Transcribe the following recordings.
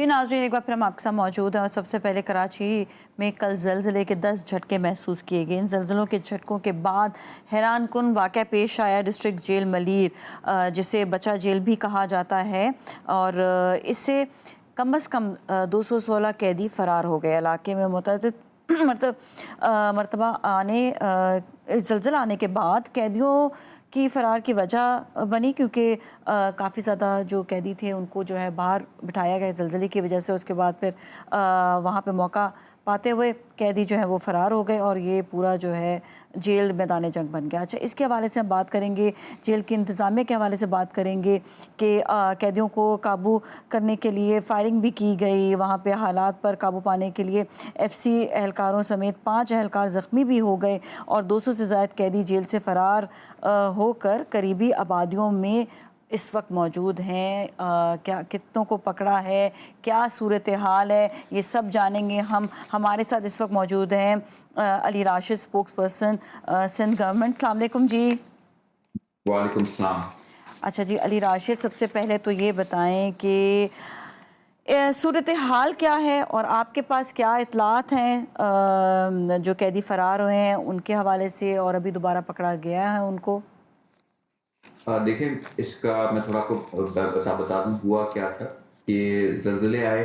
नाज़रीन, एक बार फिर हम आपके साथ मौजूद हैं और सबसे पहले कराची में कल ज़लज़ले के 10 झटके महसूस किए गए। इन ज़लज़लों के झटकों के बाद हैरान कुन वाक़या पेश आया डिस्ट्रिक्ट जेल मलीर, जिसे बचा जेल भी कहा जाता है, और इससे कम अज़ कम 216 कैदी फ़रार हो गए। इलाके में मुतअद्दिद मरतबा ज़लज़ला आने के बाद कैदियों की फ़रार की वजह बनी, क्योंकि काफ़ी ज़्यादा जो कैदी थे उनको जो है बाहर बिठाया गया ज़लज़ले की वजह से। उसके बाद फिर वहाँ पे मौका पाते हुए कैदी जो है वो फ़रार हो गए और ये पूरा जो है जेल मैदान जंग बन गया। अच्छा, इसके हवाले से हम बात करेंगे, जेल के इंतज़ामिया के हवाले से बात करेंगे कि कैदियों को काबू करने के लिए फ़ायरिंग भी की गई। वहाँ पे हालात पर काबू पाने के लिए FC एहलकारों समेत 5 एहलकार ज़ख्मी भी हो गए और 200 से ज़ायद कैदी जेल से फ़रार होकर करीबी आबादियों में इस वक्त मौजूद हैं। क्या कितनों को पकड़ा है, क्या सूरत हाल है, ये सब जानेंगे हम। हमारे साथ इस वक्त मौजूद हैं Ali Rashid, spokesperson Sindh government. अस्सलाम वालेकुम जी। वालेकुम सलाम। अच्छा जी, अली राशिद, सबसे पहले तो ये बताएं कि सूरत हाल क्या है और आपके पास क्या इतलात हैं जो कैदी फ़रार हुए हैं उनके हवाले से, और अभी दोबारा पकड़ा गया है उनको? देखिए, इसका मैं थोड़ा आपको बता दूं हुआ क्या था कि ज़लज़ले आए,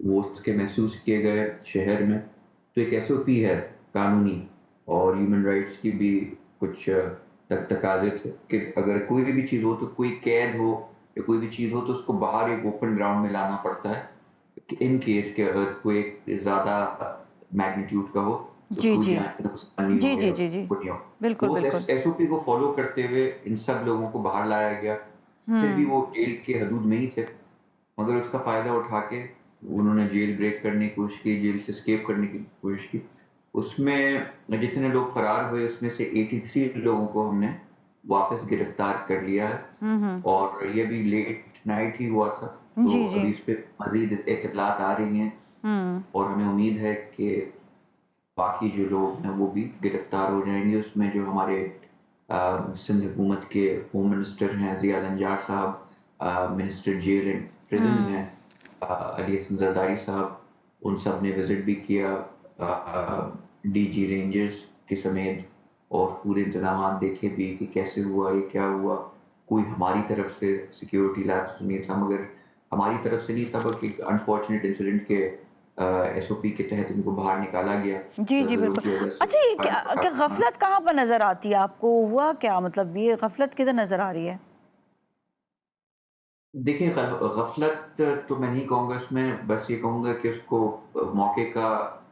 वो उसके महसूस किए गए शहर में। तो एक SOP है कानूनी और ह्यूमन राइट्स की भी कुछ तकाज़े थे कि अगर कोई भी चीज़ हो, तो कोई कैद हो या कोई भी चीज़ हो, तो उसको बाहर एक ओपन ग्राउंड में लाना पड़ता है कि इन केस के अर्थक्वेक ज़्यादा मैग्नीट्यूड का हो, तो जी कोई जी जान की नुकसान नहीं जी हो जी या जी जी, कुछ नहीं हो। बिल्कुल तो उस बिल्कुल। SOP को फॉलो करते हुए इन सब लोगों को बाहर लाया गया। फिर भी वो जेल के हदूद में ही थे, मगर उसका फ़ायदा उठा के उन्होंने जेल ब्रेक करने की कोशिश की, जेल से एस्केप करने की कोशिश की। उसमें जितने लोग फरार हुए, उसमें से 83 लोगों को हमने वापस गिरफ्तार कर लिया है और ये भी लेट नाइट ही हुआ था। तो जी जी। अभी इस पे मज़ीद इत्तलात आ रही हैं और हमें उम्मीद है कि बाकी जो लोग हैं वो भी गिरफ्तार हो जाएँगे। उसमें जो हमारे सिंध हुकूमत के होम मिनिस्टर हैं ज़िया लंजार साहब, मिनिस्टर जेल एंड प्रिजन्स हैं अली हसन जरदारी साहब, उन सब ने विज़िट भी किया DG रेंजर्स के समेत और पूरे इंतज़ामात देखे भी कि कैसे हुआ, ये क्या हुआ। कोई हमारी तरफ से सिक्योरिटी लैप्स तो नहीं था, मगर हमारी तरफ से नहीं था, बल्कि एक अनफॉर्चुनेट इंसिडेंट के SOP के तहत उनको बाहर निकाला गया जी जी ज़लज़लों बिल्कुल। की वजह से। अच्छा, ये क्या गफलत कहाँ पर नज़र आती है आपको? हुआ क्या, मतलब ये गफलत किधर नज़र आ रही है? देखिए, गफलत तो मैं नहीं कहूँगा इसमें, बस ये कहूँगा कि उसको मौके का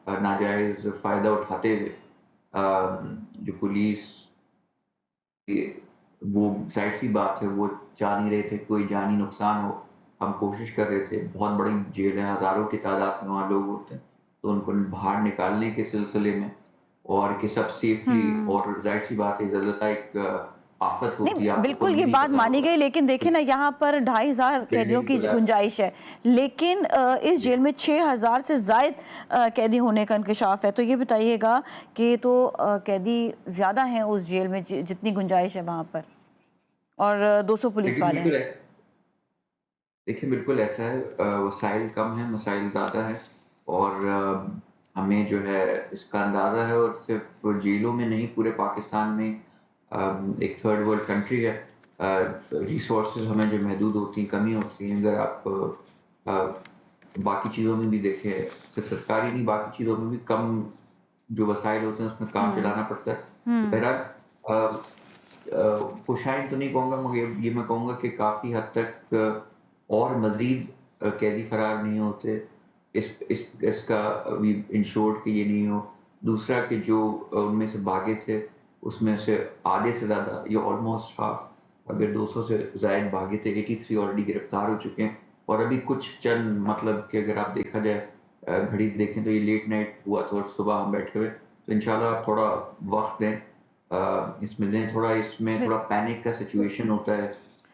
नाजायज़ फ़ायदा उठाते हुए जो पुलिस वो ज़ाहिर-सी बात है, वो चाह नहीं रहे थे कोई जानी नुकसान हो। हम कोशिश कर रहे थे, बहुत बड़ी जेल है, हज़ारों की तादाद में वहाँ लोग होते हैं, तो उनको बाहर निकालने के सिलसिले में और कि सब सेफ़ली, और ज़ाहिर-सी बात है ज़लज़ला एक आफ़त होती है, नहीं, आपको बिल्कुल कभी ये नहीं बात पता मानी होगा। गई, लेकिन देखिए ना, यहाँ पर 2,500 कैदियों बिल्डिंग की कोलैप्स। गुंजाइश है, लेकिन इस जी। जेल में 6,000 से ज़ायद कैदी होने का इंकशाफ है। तो ये बताइएगा कि तो कैदी ज़्यादा हैं उस जेल में जितनी गुंजाइश है वहाँ पर, और 200 पुलिस देखिए, वाले हैं। बिल्कुल ऐसा है, वसाइल कम हैं, मसाइल ज़्यादा हैं और हमें जो है इसका अंदाज़ा है, और सिर्फ़ जेलों में नहीं, पूरे पाकिस्तान में एक थर्ड वर्ल्ड कंट्री है। रिसोर्सेज़ हमें जो महदूद होती हैं, कमी होती है। अगर आप बाकी चीज़ों में भी देखें, सिर्फ़ सरकारी नहीं, बाकी चीज़ों में भी कम जो वसाइल होते हैं, उसमें काम चलाना पड़ता है। तो बहरहाल पुशाइन तो नहीं कहूँगा, मगर ये मैं कहूँगा कि काफ़ी हद तक और मज़ीद कैदी फ़रार नहीं होते। इसका अभी इंश्योर्ड कि ये नहीं हो। दूसरा कि जो उनमें से भागे थे, उसमें से आधे से ज़्यादा, ये ऑलमोस्ट हाफ़, अगर 200 से ज़ायद भागे थे, 83 ऑलरेडी गिरफ्तार हो चुके हैं और अभी कुछ चंद, मतलब कि अगर आप देखा जाए, घड़ी देखें तो ये लेट नाइट हुआ था और सुबह हम बैठे हुए। तो इंशाल्लाह आप थोड़ा वक़्त दें, इसमें थोड़ा बिल पैनिक का सिचुएशन होता है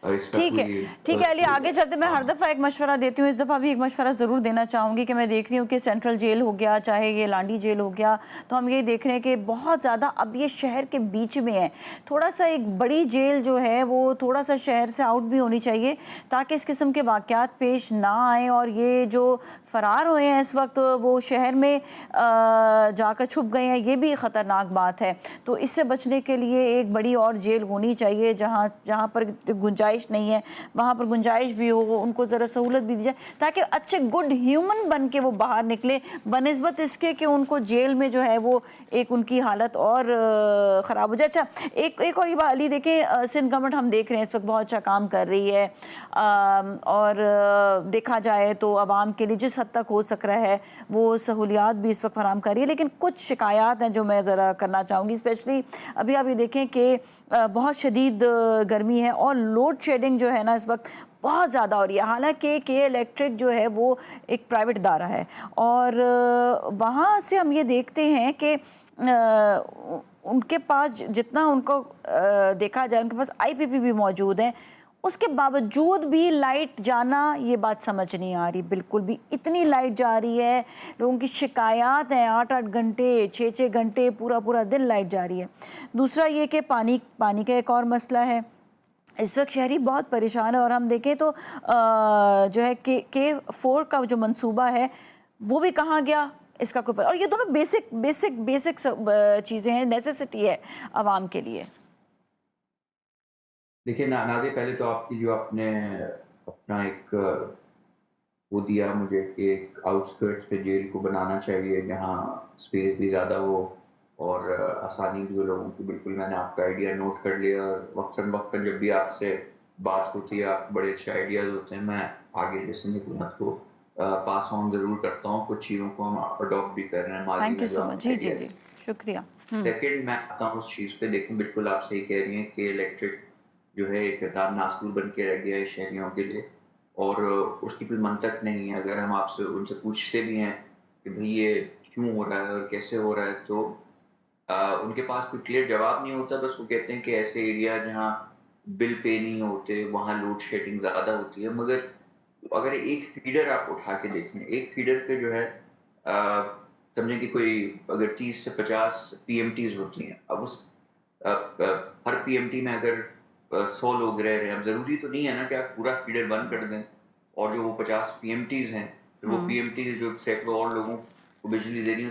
इसका ठीक है, कोई ठीक है अली, आगे चलते मैं हर दफ़ा एक मशवरा देती हूँ, इस दफ़ा भी एक मशवरा ज़रूर देना चाहूँगी कि मैं देख रही हूँ कि सेंट्रल जेल हो गया, चाहे ये लांडी जेल हो गया, तो हम ये देख रहे हैं कि बहुत ज़्यादा अब ये शहर के बीच में है। थोड़ा सा एक बड़ी जेल जो है वो थोड़ा सा शहर से आउट भी होनी चाहिए, ताकि इस किस्म के वाक़यात पेश ना आएँ और ये जो फ़रार हुए हैं इस वक्त वो शहर में जाकर छुप गए हैं, ये भी ख़तरनाक बात है। तो इससे बचने के लिए एक बड़ी और जेल होनी चाहिए, जहाँ जहाँ पर गुंजाइश नहीं है वहाँ पर गुंजाइश भी हो, उनको ज़रा सहूलत भी दी जाए, ताकि अच्छे गुड ह्यूमन बन के वो बाहर निकले, बनिस्बत इसके कि उनको जेल में जो है वो एक उनकी हालत और ख़राब हो जाए। अच्छा, एक और ये बात अली देखें, सिंध गवर्नमेंट हम देख रहे हैं इस वक्त बहुत अच्छा काम कर रही है, और देखा जाए तो आवाम के लिए जिस हद तक हो सक रहा है वो सहूलियात भी इस वक्त फराहम कर रही है, लेकिन कुछ शिकायत हैं जो मैं ज़रा करना चाहूँगी। स्पेशली अभी आप ये देखें कि बहुत शदीद गर्मी है और लोड शेडिंग जो है ना इस वक्त बहुत ज़्यादा हो रही है। हालांकि के इलेक्ट्रिक जो है वो एक प्राइवेट इदारा है, और वहाँ से हम ये देखते हैं कि उनके पास जितना उनको देखा जाए उनके पास आईपीपी भी मौजूद हैं, उसके बावजूद भी लाइट जाना, ये बात समझ नहीं आ रही बिल्कुल भी। इतनी लाइट जा रही है, लोगों की शिकायत हैं, 8-8 घंटे 6-6 घंटे पूरा पूरा दिन लाइट जा रही है। दूसरा ये कि पानी का एक और मसला है, इस वक्त शहरी बहुत परेशान है, और हम देखें तो जो है K4 का जो मंसूबा है वो भी कहाँ गया इसका कोई पता। और ये दोनों बेसिक चीज़ें हैं, नेसेसिटी है आवाम के लिए। देखिए नाज़िर, पहले तो आपकी जो आपने अपना एक वो दिया मुझे कि एक आउटस्कर्ट्स पे जेल को बनाना चाहिए जहाँ स्पेस भी ज़्यादा हो और आसानी भी हो लोगों की। बिल्कुल मैंने आपका आइडिया नोट कर लिया, और वक्तन वक्तन जब भी आपसे बात होती है आपके बड़े अच्छे आइडियाज़ होते हैं, मैं आगे जैसे हुकूमत को पास ऑन ज़रूर करता हूँ। कुछ चीज़ों को हम अडॉप्ट भी कर रहे हैं माजी थैंक यू में जो सो मच। आपने जी जी आइडिया। जी, शुक्रिया। सेकेंड, मैं आता हूँ उस चीज़ पे। देखें, बिल्कुल आप सही कह रही हैं कि इलेक्ट्रिक जो है एक नासूर बन के रह गया है शहरियों के लिए, और उसकी कोई मंतक नहीं है। अगर हम आपसे उनसे पूछते भी हैं कि भाई ये क्यों हो रहा है और कैसे हो रहा है, तो उनके पास कोई क्लियर जवाब नहीं होता। बस वो कहते हैं कि ऐसे एरिया जहाँ बिल पे नहीं होते वहाँ लोड शेडिंग ज़्यादा होती है। मगर अगर एक फीडर आप उठा के देखें, एक फीडर पे जो है समझें कि कोई अगर 30 से 50 पीएमटीज़ होती हैं। अब उस हर पीएमटी में अगर 100 लोग रह रहे हैं, अब ज़रूरी तो नहीं है ना कि आप पूरा फीडर बंद कर दें, और जो वो 50 पीएमटीज़ हैं, फिर वो पीएमटीज़ जो सैकड़ों और लोगों को बिजली दे रही है,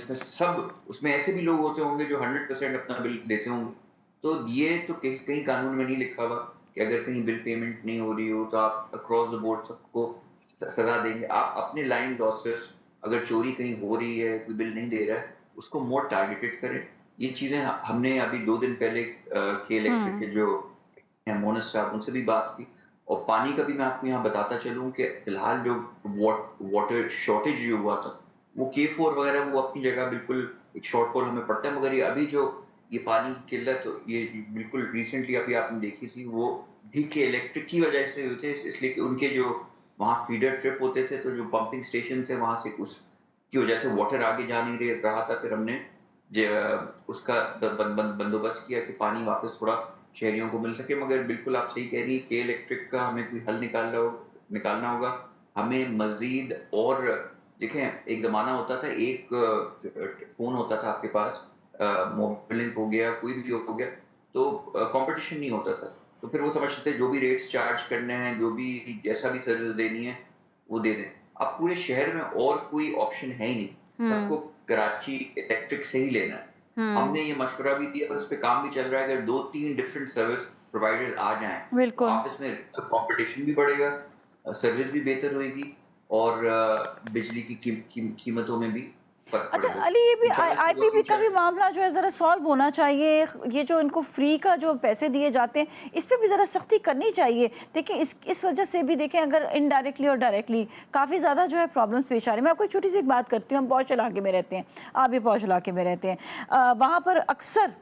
उसमें ऐसे भी लोग होते होंगे जो 100% अपना बिल देते होंगे। तो ये तो कहीं कहीं कानून में नहीं लिखा हुआ कि अगर कहीं बिल पेमेंट नहीं हो रही हो तो आप अक्रॉस द बोर्ड सबको सज़ा देंगे। आप अपने लाइन लॉसेस, अगर चोरी कहीं हो रही है, कोई बिल नहीं दे रहा है, उसको मोर टारगेटेड करें। ये चीज़ें हमने अभी 2 दिन पहले के इलेक्ट्रिक के जो हैं मोनस साहब, उनसे भी बात की। और पानी का भी मैं आपको यहाँ बताता चलूँ कि फिलहाल जो वाटर शॉर्टेज जो हुआ था, वो K4 वगैरह वो अपनी जगह बिल्कुल एक शॉर्टफॉल हमें पड़ता है, मगर ये अभी जो ये पानी की किल्लत ये बिल्कुल रिसेंटली अभी आपने देखी थी, वो भी के इलेक्ट्रिक की वजह से हुए थे। इसलिए कि उनके जो वहाँ फीडर ट्रिप होते थे, तो जो पंपिंग स्टेशन थे वहाँ से उसकी वजह से वाटर आगे जा नहीं रहा था। फिर हमने उसका बंदोबस्त किया कि पानी वापस थोड़ा शहरियों को मिल सके। मगर बिल्कुल आप सही कह रही हैं कि इलेक्ट्रिक का हमें कोई हल निकालना होगा। हमें मज़ीद और देखें, एक ज़माना होता था, एक फ़ोन होता था आपके पास, मोबिलिंक हो गया, कोई भी हो गया, तो कॉम्पिटिशन नहीं होता था। तो फिर वो समझते थे जो भी रेट्स चार्ज करने हैं, जो भी जैसा भी सर्विस देनी है, वो दे दें। अब पूरे शहर में और कोई ऑप्शन है ही नहीं, सबको कराची इलेक्ट्रिक से ही लेना है। हमने ये मशवरा भी दिया और उस पे काम भी चल रहा है। अगर 2-3 डिफरेंट सर्विस प्रोवाइडर्स आ जाएँ, तो बिल्कुल। आपस में कॉम्पिटिशन भी बढ़ेगा, सर्विस भी बेहतर होएगी, और बिजली की कीमतों में भी फ़र्क अच्छा पड़ेगा। अली, ये भी इंशाल्लाह इसकी आईपीपी वर्किंग का चल भी रही है। मामला जो है ज़रा सॉल्व होना चाहिए। ये जो इनको फ्री का जो पैसे दिए जाते हैं इस पे भी ज़रा सख्ती करनी चाहिए। देखिए इस वजह से भी देखें, अगर इनडायरेक्टली और डायरेक्टली काफ़ी ज़्यादा जो है प्रॉब्लम्स पेश आ रही हैं। मैं आपको एक छोटी सी एक बात करती हूँ। हम पौष इलाके में रहते हैं, आप भी पौष इलाके में रहते हैं। वहाँ पर अक्सर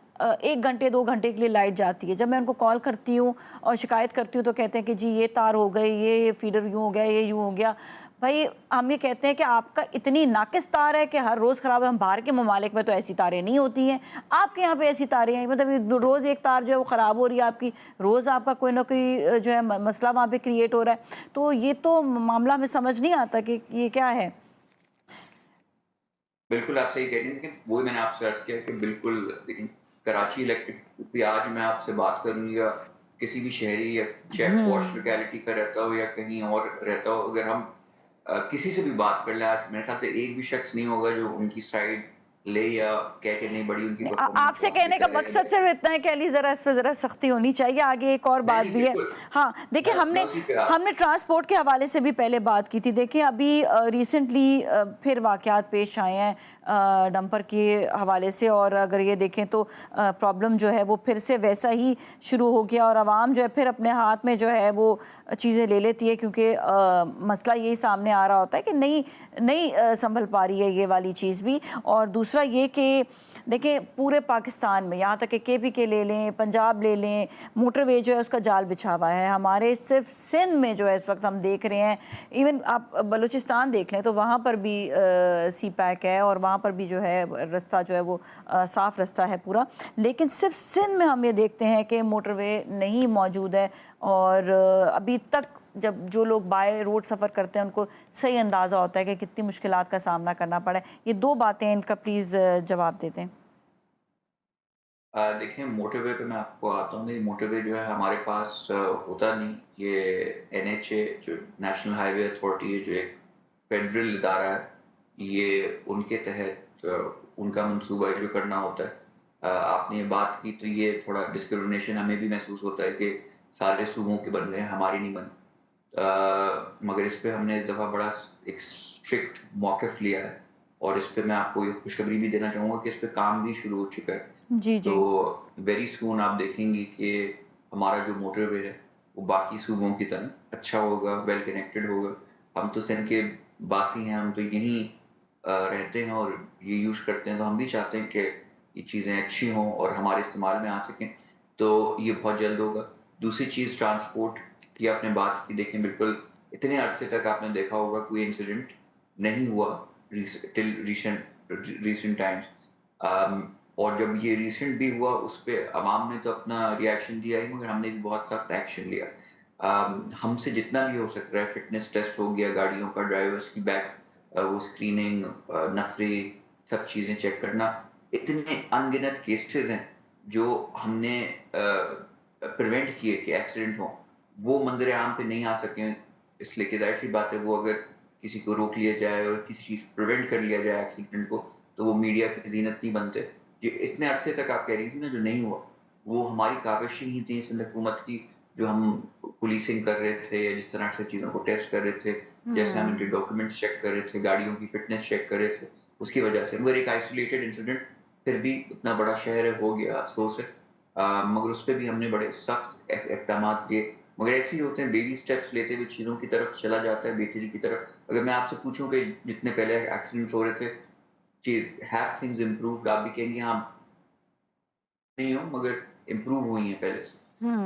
1 घंटे 2 घंटे के लिए लाइट जाती है। जब मैं उनको कॉल करती हूँ और शिकायत करती हूँ तो कहते हैं कि जी ये तार हो गई, ये फीडर यूँ हो गया, ये यूँ हो गया। بھائی ہم یہ کہتے ہیں کہ آپ کا اتنی ناقص تار ہے کہ ہر روز خراب ہے. ہم باہر کے ممالک میں تو ایسی تاریں نہیں ہوتی ہیں, آپ کے یہاں پہ ایسی تاریں ہیں, مطلب روز ایک تار جو ہے وہ خراب ہو رہی ہے آپ کی, روز آپ کا کوئی نہ کوئی جو ہے مسئلہ وہاں پہ کریٹ ہو رہا ہے. تو یہ تو معاملہ ہمیں سمجھ نہیں آتا کہ یہ کیا ہے. بالکل آپ صحیح کہہ رہی ہیں, لیکن وہی میں نے آپ سے عرض کیا کہ بالکل, لیکن کراچی الیکٹرک بھی آج میں آپ سے بات کروں یا کسی بھی شہری یا چاہے پوش لوکیلٹی کا رہتا ہو یا کہیں اور رہتا ہو, اگر ہم کسی سے بھی بات کر لیں آج میرے خیال سے ایک بھی شخص نہیں ہوگا جو ان کی سائڈ لے یا کہہ کے نہیں بڑی ان کی آپ پرفارمنس سے بہت کہنے کا بہتر ہے. مقصد صرف اتنا ہے کہ علی ذرا اس پہ ذرا سختی ہونی چاہیے. آگے ایک اور نہیں بات نہیں بھی ہے. بالکل, ہاں دیکھیں ہم میں اسی پہ نے ٹرانسپورٹ کے حوالے سے بھی پہلے بات کی تھی. دیکھیں ابھی ریسنٹلی پھر واقعات پیش آئے ہیں ڈمپر کے حوالے سے, اور اگر یہ دیکھیں تو پرابلم جو ہے وہ پھر سے ویسا ہی شروع ہو گیا, اور عوام جو ہے پھر اپنے ہاتھ میں جو ہے وہ چیزیں لے لیتی ہے, کیونکہ مسئلہ یہی سامنے آ رہا ہوتا ہے کہ نہیں سنبھل پا رہی ہے یہ والی چیز بھی. اور دوسرا یہ کہ دیکھیں پورے پاکستان میں یہاں تک کہ کے پی کے لے لیں, پنجاب لے لیں, موٹر وے جو ہے اس کا جال بچھا ہوا ہے. ہمارے صرف سندھ میں جو ہے اس وقت ہم دیکھ رہے ہیں, ایون آپ بلوچستان دیکھ لیں تو وہاں پر بھی سی پیک ہے, اور وہاں پر بھی جو ہے رستہ جو ہے وہ صاف رستہ ہے پورا. لیکن صرف سندھ میں ہم یہ دیکھتے ہیں کہ موٹر وے نہیں موجود ہے, اور ابھی تک جب جو لوگ بائی روڈ سفر کرتے ہیں ان کو صحیح اندازہ ہوتا ہے کہ کتنی مشکلات کا سامنا کرنا پڑا ہے. یہ دو باتیں ان کا پلیز جواب دے دیں. دیکھیں موٹر وے پہ میں آپ کو آتا ہوں. موٹر وے جو ہے ہمارے پاس ہوتا نہیں. یہ NHA جو نیشنل ہائی وے اتھارٹی ہے, جو ایک فیڈرل ادارہ ہے, یہ ان کے تحت ان کا منصوبہ جو کرنا ہوتا ہے. آپ نے یہ بات کی تو یہ تھوڑا ڈسکرمنیشن ہمیں بھی محسوس ہوتا ہے کہ سارے صوبوں کے بن گئے ہیں, ہماری نہیں بن. مگر اس پہ ہم نے اس دفعہ بڑا ایک اسٹرکٹ موقف لیا ہے, اور اس پہ میں آپ کو یہ خوشخبری بھی دینا چاہوں گا کہ اس پہ کام بھی شروع ہو چکا ہے. جی تو جی ویری سون آپ دیکھیں گی کہ ہمارا جو موٹر وے ہے وہ باقی صوبوں کی طرح اچھا ہوگا, ویل کنیکٹڈ ہوگا. ہم تو سندھ کے باسی ہیں, ہم تو یہیں رہتے ہیں اور یہ یوز کرتے ہیں, تو ہم بھی چاہتے ہیں کہ یہ چیزیں اچھی ہوں اور ہمارے استعمال میں آ سکیں. تو یہ بہت جلد ہوگا. دوسری چیز ٹرانسپورٹ کی آپ نے بات کی. دیکھیں بالکل اتنے عرصے تک آپ نے دیکھا ہوگا کوئی انسیڈنٹ نہیں ہوا ٹل ریسنٹ ٹائمز, اور جب یہ ریسنٹ بھی ہوا اس پہ عوام نے تو اپنا ریئیکشن دیا ہی, مگر ہم نے بھی بہت سخت ایکشن لیا. ہم سے جتنا بھی ہو سکتا ہے فٹنس ٹیسٹ ہو گیا گاڑیوں کا, ڈرائیورز کی بیک وہ اسکریننگ, نفری, سب چیزیں چیک کرنا. اتنے ان گنت کیسز ہیں جو ہم نے پریونٹ کیے کہ ایکسیڈنٹ ہوں, وہ منظر عام پہ نہیں آ سکے. اس لیے کہ ظاہر سی بات ہے وہ اگر کسی کو روک لیا جائے اور کسی چیز پریونٹ کر لیا جائے ایکسیڈنٹ کو, تو وہ میڈیا کی زینت نہیں بنتے. یہ اتنے عرصے تک آپ کہہ رہی تھی نا جو نہیں ہوا, وہ ہماری کاوشیں ہی تھیں سندھ حکومت کی, جو ہم پولیسنگ کر رہے تھے یا جس طرح سے چیزوں کو ٹیسٹ کر رہے تھے, جیسے ہم ان کے ڈاکومنٹس چیک کر رہے تھے, گاڑیوں کی فٹنس چیک کر رہے تھے, اس کی وجہ سے. مگر ایک آئسولیٹڈ انسیڈنٹ پھر بھی اتنا بڑا شہر ہو گیا, افسوس ہے. مگر اس پہ بھی ہم نے بڑے سخت اقدامات لیے. مگر ایسے ہی ہوتے ہیں, بیبی سٹیپس لیتے ہوئے چیزوں کی طرف چلا جاتا ہے, بہتری کی طرف. اگر میں آپ سے پوچھوں کہ جتنے پہلے ایکسیڈنٹس ہو رہے تھے, have things improved, آپ بھی کہیں گے ہاں نہیں ہو, مگر امپروو ہوئی ہیں پہلے سے.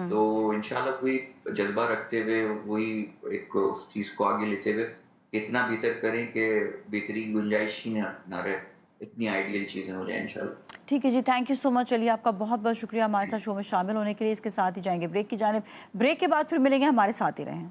تو انشاءاللہ کوئی جذبہ رکھتے ہوئے وہی ایک اس چیز کو آگے لیتے ہوئے اتنا بہتر کریں کہ بہتری کی گنجائش ہی نہ رہے, اتنی آئیڈیل چیزیں ہو جائیں انشاءاللہ. ٹھیک ہے جی, تھینک یو سو مچ. چلیے آپ کا بہت بہت شکریہ ہمارے ساتھ شو میں شامل ہونے کے لیے. اس کے ساتھ ہی جائیں گے بریک کی جانب. بریک کے بعد پھر ملیں گے, ہمارے ساتھ ہی رہیں.